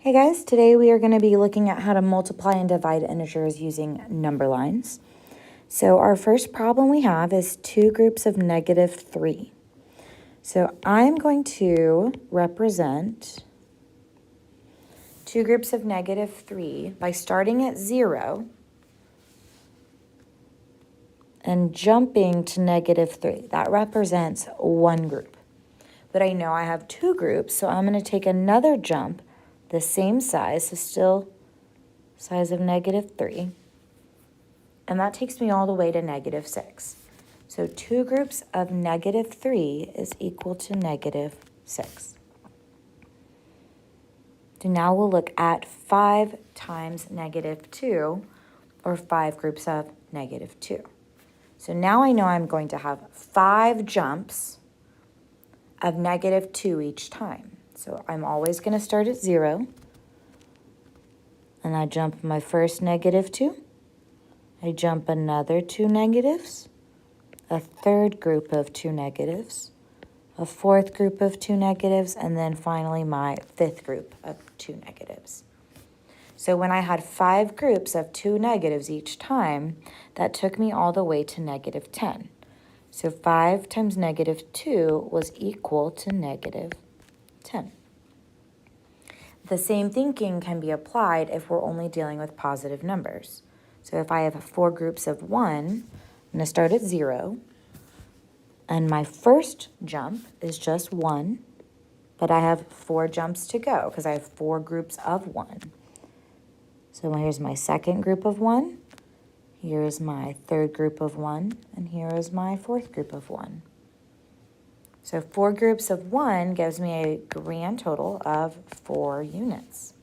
Hey guys, today we are going to be looking at how to multiply and divide integers using number lines. So our first problem we have is two groups of -3. So I'm going to represent two groups of -3 by starting at 0 and jumping to -3. That represents one group. But I know I have two groups, so I'm going to take another jump the same size, so still size of -3, and that takes me all the way to -6. So two groups of -3 is equal to -6. So now we'll look at 5 times -2, or 5 groups of -2. So now I know I'm going to have 5 jumps of -2 each time. So I'm always going to start at 0, and I jump my first -2. I jump another 2 negatives, a third group of 2 negatives, a fourth group of 2 negatives, and then finally my fifth group of 2 negatives. So when I had 5 groups of 2 negatives each time, that took me all the way to -10. So 5 times -2 was equal to -10. The same thinking can be applied if we're only dealing with positive numbers. So if I have 4 groups of 1, I'm going to start at 0, and my first jump is just 1, but I have 4 jumps to go because I have 4 groups of 1. So here's my second group of 1, here is my third group of 1, and here is my fourth group of 1. So 4 groups of 1 gives me a grand total of 4 units.